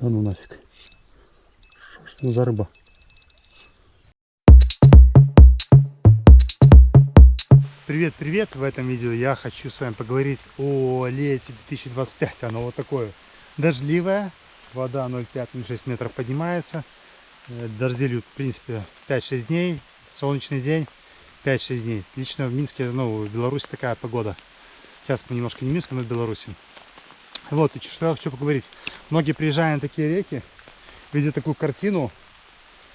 Да ну нафиг. Что за рыба? Привет, привет! В этом видео я хочу с вами поговорить о лете 2025. Оно вот такое дождливое. Вода 0,5-0,6 метров поднимается. Дожди льют, в принципе, 5-6 дней. Солнечный день 5-6 дней. Лично в Минске, ну, в Беларуси такая погода. Сейчас мы немножко не в Минске, но в Беларуси. Вот, и что я хочу поговорить. Многие приезжая на такие реки, видят такую картину,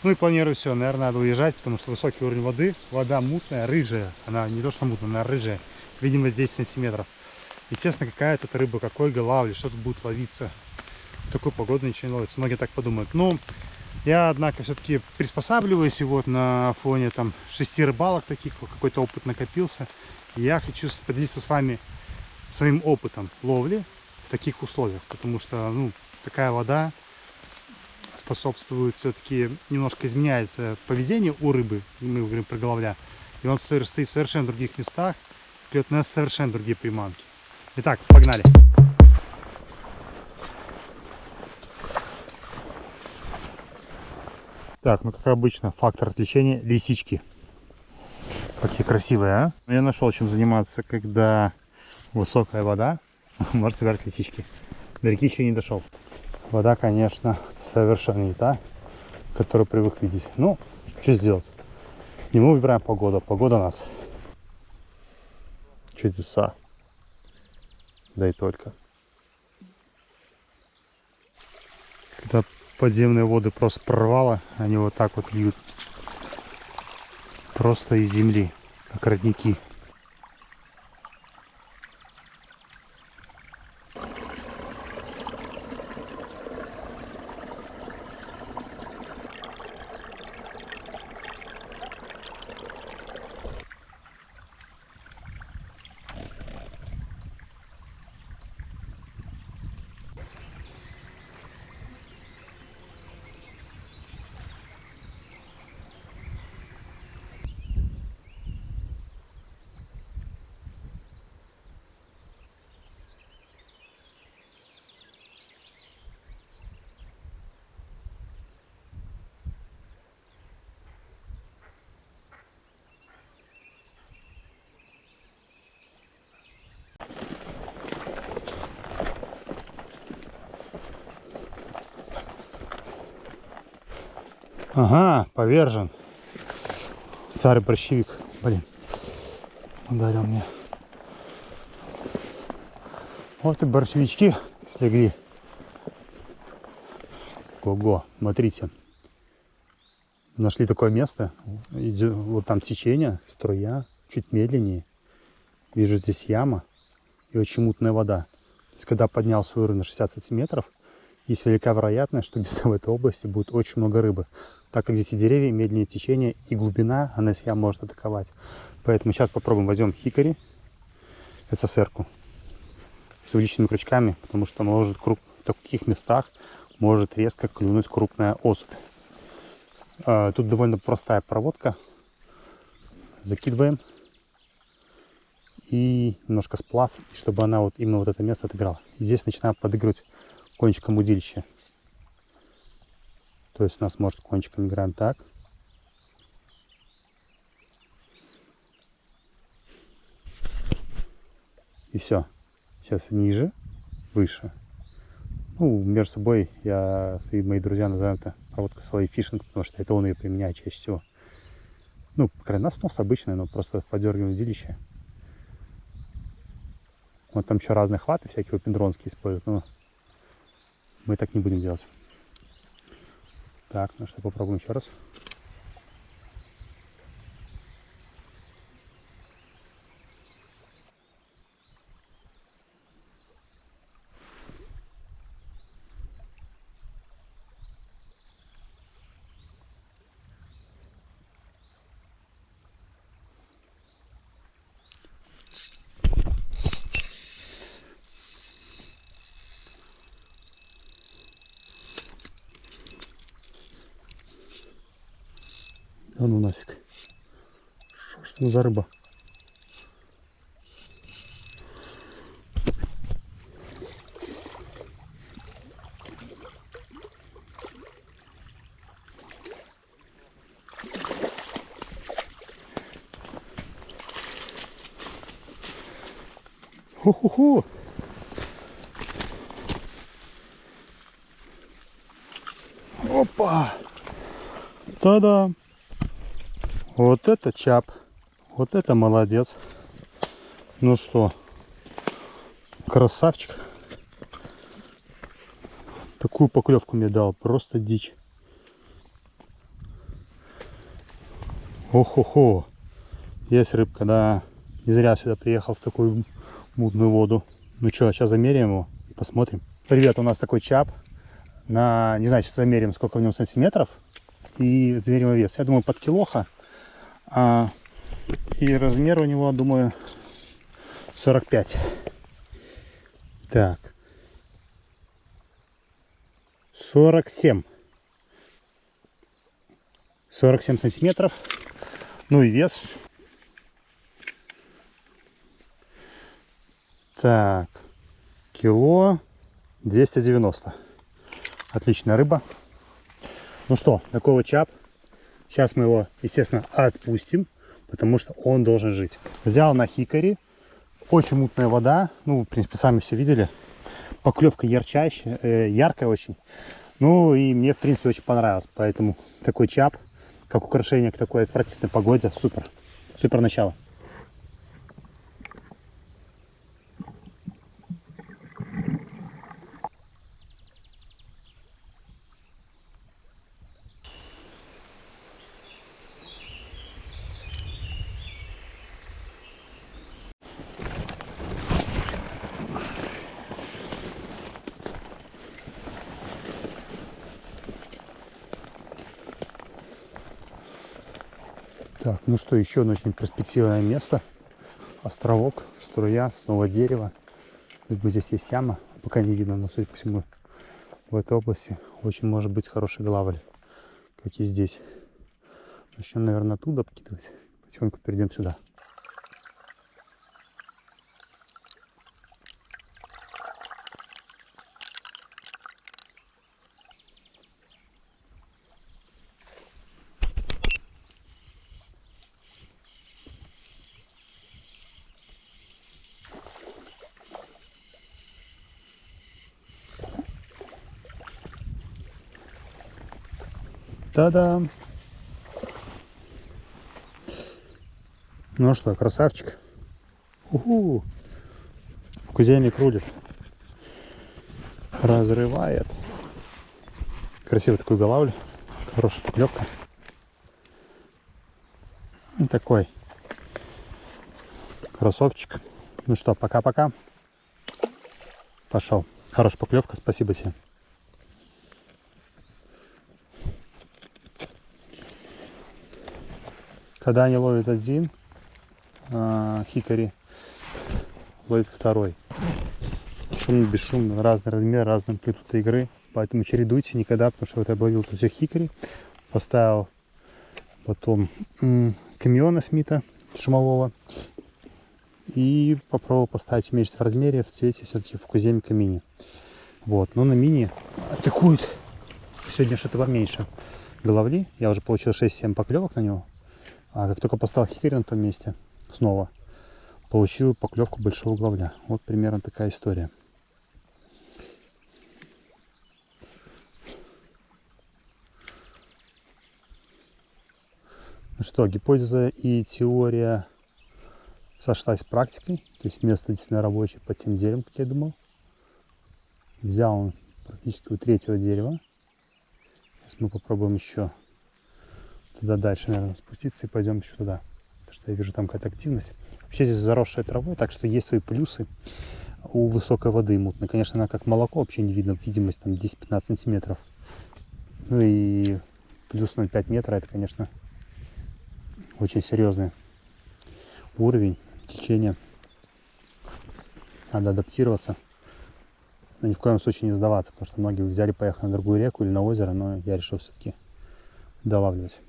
ну и планирую все, наверное, надо уезжать, потому что высокий уровень воды, вода мутная, рыжая, она не то что мутная, она рыжая, видимо 10 сантиметров. Естественно, какая тут рыба, какой ловли, что тут будет ловиться. В такую погоду ничего не ловится, многие так подумают. Ну, я, однако, все-таки приспосабливаюсь, и вот на фоне там 6 рыбалок таких, какой-то опыт накопился. И я хочу поделиться с вами своим опытом ловли в таких условиях, потому что, ну, такая вода способствует, все-таки немножко изменяется поведение у рыбы, мы говорим про головля, и он стоит в совершенно других местах, клюет на совершенно другие приманки. Итак, погнали! Так, ну как обычно, фактор отвлечения — лисички. Какие красивые, а? Я нашел чем заниматься, когда высокая вода. Может собирать лисички. До реки еще не дошел. Вода, конечно, совершенно не та, которую привык видеть. Ну, что сделать? Не мы выбираем погоду, а погода нас. Чудеса. Да и только. Когда подземные воды просто прорвало, они вот так вот льют. Просто из земли, как родники. Ага, повержен. Царь-борщевик. Блин, ударил меня. Вот и борщевички слегли. Ого, смотрите. Нашли такое место. Вот там течение, струя, чуть медленнее. Вижу здесь яма и очень мутная вода. То есть, когда поднялся уровень на 60 сантиметров, есть велика вероятность, что где-то в этой области будет очень много рыбы. Так как здесь и деревья, медленнее течение, и глубина, она с ям может атаковать. Поэтому сейчас попробуем, возьмем хикари, СССР-ку, с увеличенными крючками, потому что может в таких местах может резко клюнуть крупная особь. Тут довольно простая проводка. Закидываем. И немножко сплав, чтобы она вот именно вот это место отыграла. И здесь начинаем подыгрывать кончиком удилища. То есть у нас может кончиком играем так. И все. Сейчас ниже, выше. Ну, между собой мои друзья называют это проводка Slay Fishing, потому что это он ее применяет чаще всего. Ну, по крайней мере, снос обычный, но просто подергиваем удилище. Вот там еще разные хваты всякие опендронские используют, но мы так не будем делать. Так, ну что, попробуем еще раз. Да ну нафиг. Что за рыба? Ху-ху-ху. Опа! Та-да! Вот это чап. Вот это молодец. Ну что, красавчик. Такую поклевку мне дал. Просто дичь. Ох-хо-хо. Есть рыбка, да. Не зря сюда приехал в такую мутную воду. Ну что, сейчас замеряем его и посмотрим. Привет, у нас такой чап. Не знаю, сейчас замерим, сколько в нем сантиметров. И измерим вес. Я думаю, под килоха. И размер у него, думаю, 45. Так. 47 сантиметров. Ну и вес. Так. Кило 290. Отличная рыба. Ну что, такой вот чап. Сейчас мы его, естественно, отпустим, потому что он должен жить. Взял на хикари. Очень мутная вода. Ну, в принципе, сами все видели. Поклевка ярчайшая, яркая очень. Ну и мне, в принципе, очень понравилось. Поэтому такой чап, как украшение к такой отвратительной погоде, супер. Супер начало. Так, ну что, еще одно очень перспективное место. Островок, струя, снова дерево. Либо здесь есть яма, пока не видно, но, судя по всему, в этой области очень может быть хороший главарь, как и здесь. Начнем, наверное, оттуда обкидывать. Потихоньку перейдем сюда. Та-дам! Ну что, красавчик. Уху! Кузельник рулит. Разрывает. Красивый такой голавль. Хорошая поклевка. И такой кроссовчик. Ну что, пока-пока. Пошел. Хорошая поклевка, спасибо тебе. Когда они ловят один, хикари ловит второй. Шумно, бесшумно, разный размер, разная амплитуда игры. Поэтому чередуйте никогда, потому что вот я ловил тут все хикари. Поставил потом камиона Смита шумового. И попробовал поставить меньше в размере, в цвете все-таки в куземика мини. Вот, но на мини атакует сегодня что-то поменьше головли. Я уже получил 6-7 поклевок на него. А как только поставил хикари на том месте, снова получил поклевку большого головля. Вот примерно такая история. Ну что, гипотеза и теория сошлась с практикой. То есть место действительно рабочее под тем деревом, как я думал. Взял он практически у третьего дерева. Сейчас мы попробуем еще туда дальше, наверное, спуститься и пойдем еще туда. Потому что я вижу там какая-то активность. Вообще здесь заросшая травой, так что есть свои плюсы у высокой воды мутной. Конечно, она как молоко, вообще не видно, видимость там 10-15 сантиметров. Ну и плюс 0,5 метра, это, конечно, очень серьезный уровень течения. Надо адаптироваться. Но ни в коем случае не сдаваться, потому что многие взяли, поехали на другую реку или на озеро, но я решил все-таки долавливать.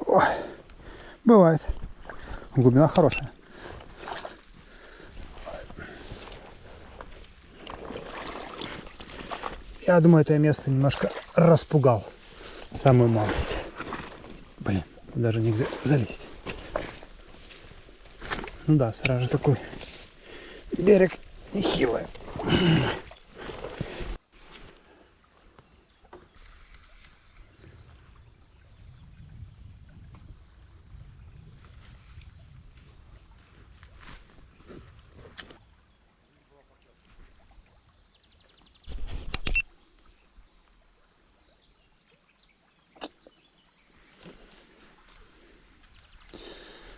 Ой, бывает. Глубина хорошая. Я думаю, это место немножко распугал. Самую малость. Блин, даже нельзя залезть. Ну да, сразу же такой берег нехилый.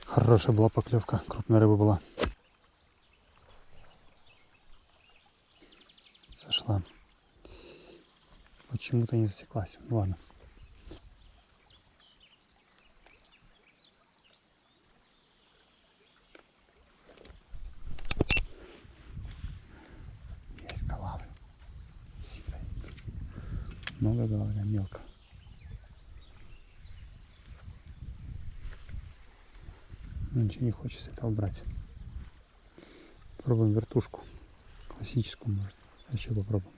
Хорошая была поклевка, крупная рыба была. Сошла. Почему-то не засеклась. Ну ладно. Есть голавль. Много голавля, мелко. Но ничего не хочется этого брать. Пробуем вертушку. Классическую, может. Еще попробуем.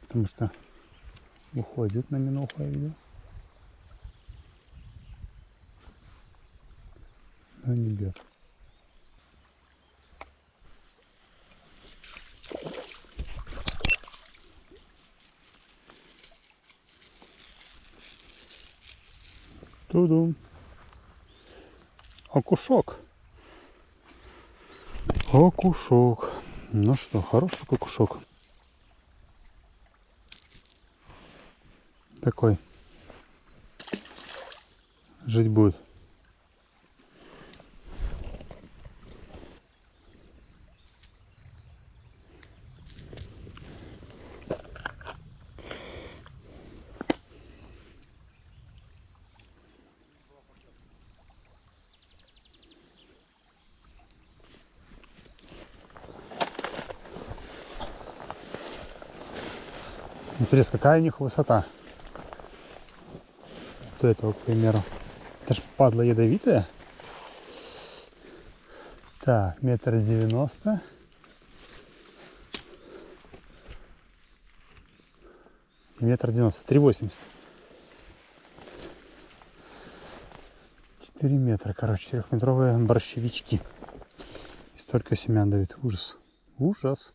Потому что уходит на минуху, я видел. Но не бьет. Тудум. Окушок. Окушок. Ну что, хороший такой кушок. Такой. Жить будет. Интересно, какая у них высота? Вот этого, к примеру. Это ж падла ядовитая. Так, 1,90 м. И 1,90 м. 3,80 м. 4 метра, короче, 4-метровые борщевички. И столько семян дают. Ужас. Ужас.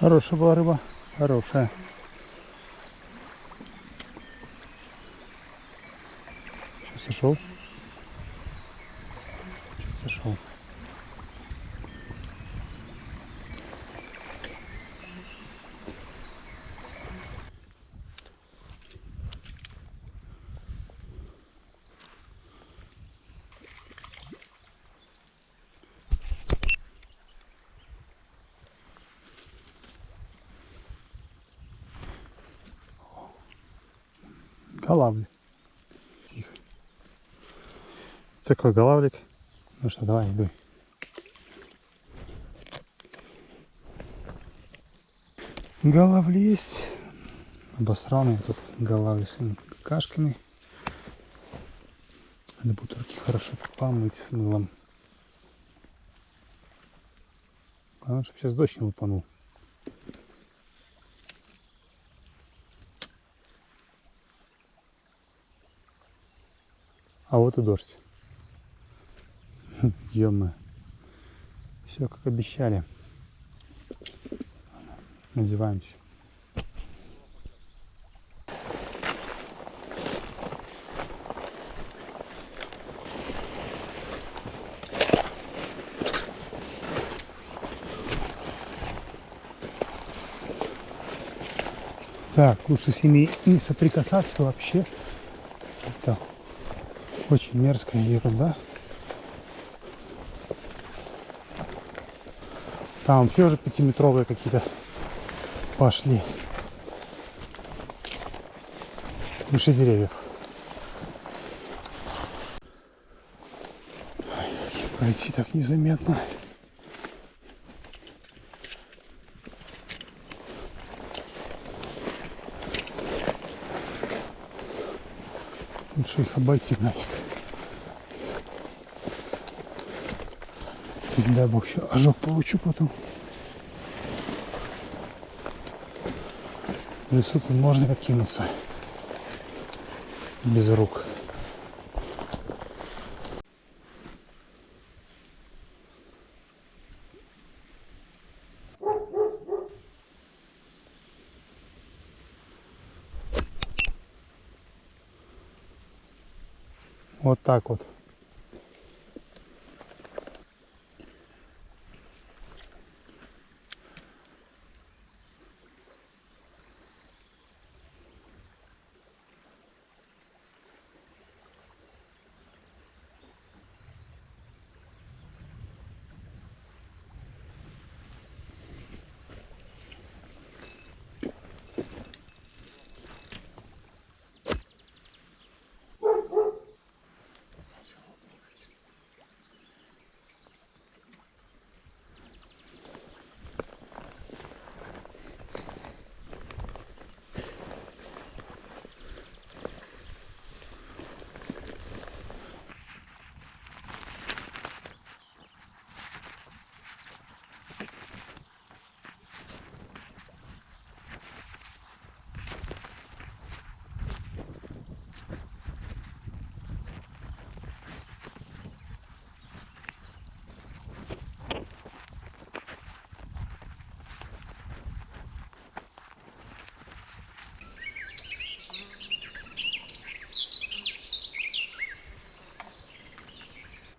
Хорошая была рыба. Хорошая. Сейчас сошел. Сейчас сошел. Голавль. Тихо. Такой голавлик. Ну что, давай, иду. Голавль есть. Обосранный тут голавль с какашками. Надо будет руки хорошо помыть с мылом. Главное, чтобы сейчас дождь не упанул. А вот и дождь. Ё-моё. Все как обещали. Надеваемся. Так, лучше с ними не соприкасаться вообще. Это очень мерзкая ерунда. Там вообще уже 5-метровые какие-то пошли. Выше деревьев. Пройти так незаметно. Лучше их обойти нафиг. Не дай бог еще ожог получу потом. В лесу тут можно откинуться без рук. Вот так вот.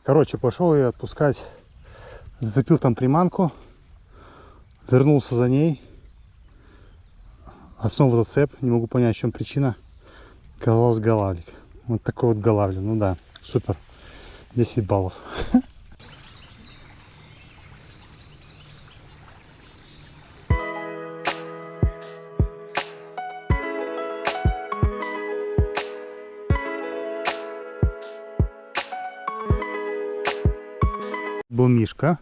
Короче, пошел я отпускать. Зацепил там приманку. Вернулся за ней. А снова зацеп. Не могу понять, в чем причина. Оказалось, голавлик. Вот такой вот голавлик. Ну да, супер. 10 баллов. Был Мишка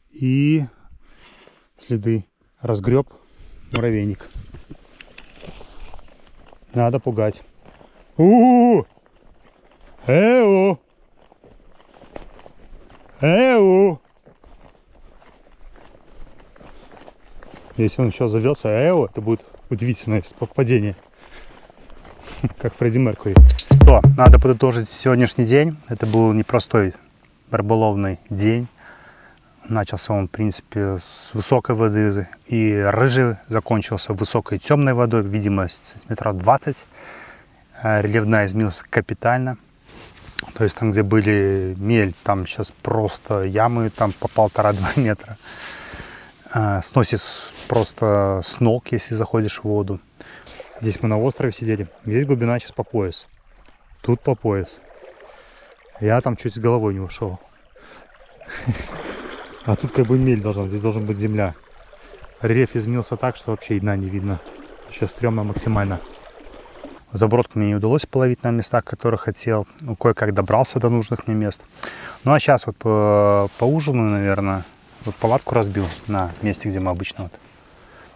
и следы разгреб муравейник. Надо пугать. У-у-у! Эу! Эу! Если он еще завелся, это будет удивительное совпадение. Как Фредди Меркьюри. Что, надо подытожить сегодняшний день. Это был непростой рыболовный день. Начался он, в принципе, с высокой воды, и рыжий закончился высокой темной водой, видимость метров 20. Рельеф дна изменился капитально. То есть там, где были мель, там сейчас просто ямы, там по 1,5-2 метра. Сносит просто с ног, если заходишь в воду. Здесь мы на острове сидели. Здесь глубина сейчас по пояс. Тут по пояс. Я там чуть с головой не ушел. А тут как бы мель должна, здесь должна быть земля. Рельеф изменился так, что вообще и дна не видно. Сейчас стрёмно максимально. Забродку мне не удалось половить на местах, которые хотел. Ну, кое-как добрался до нужных мне мест. Ну а сейчас вот поужинаю, наверное. Вот палатку разбил на месте, где мы обычно вот.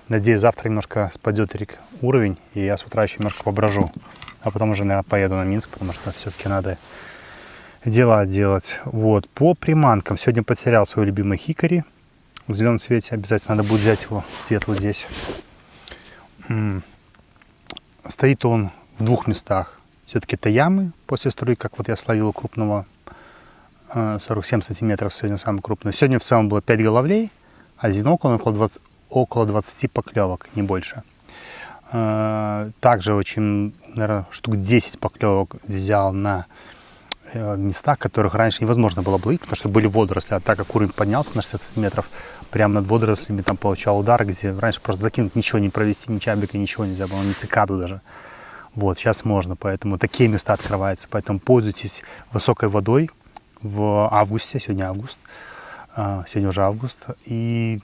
Надеюсь, завтра немножко спадет уровень, и я с утра еще немножко поброжу. А потом уже, наверное, поеду на Минск, потому что все-таки надо дела делать. Вот. По приманкам. Сегодня потерял свой любимый хикори. В зеленом цвете. Обязательно надо будет взять его светлый здесь. Стоит он в двух местах. Все-таки это ямы после струи, как вот я словил крупного 47 сантиметров сегодня самый крупный. Сегодня в целом было 5 головлей. Одиноко он около 20 поклевок, не больше. Также очень, наверное, штук 10 поклевок взял на местах, которых раньше невозможно было бы ловить, потому что были водоросли. А так как уровень поднялся на 60 сантиметров, прямо над водорослями там получал удар, где раньше просто закинуть ничего не провести, ни чабика, ничего нельзя было, ни цикаду даже. Вот, сейчас можно, поэтому такие места открываются. Поэтому пользуйтесь высокой водой в августе, сегодня август, сегодня уже август, и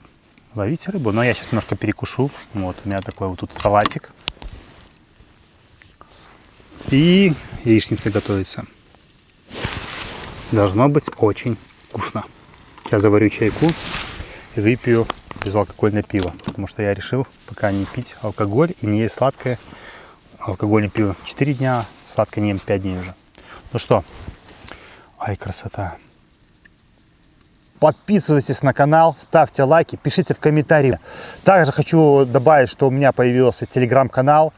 ловите рыбу. Но я сейчас немножко перекушу. Вот, у меня такой вот тут салатик. И яичница готовится. Должно быть очень вкусно. Сейчас заварю чайку и выпью безалкогольное пиво. Потому что я решил пока не пить алкоголь и не есть сладкое. Алкоголь не пью 4 дня, сладкое не ем 5 дней уже. Ну что, ай, красота. Подписывайтесь на канал, ставьте лайки, пишите в комментарии. Также хочу добавить, что у меня появился телеграм-канал.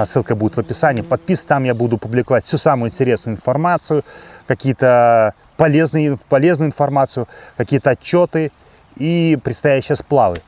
Ссылка будет в описании. Подписывайтесь, там я буду публиковать всю самую интересную информацию, какие-то полезную информацию, какие-то отчеты и предстоящие сплавы.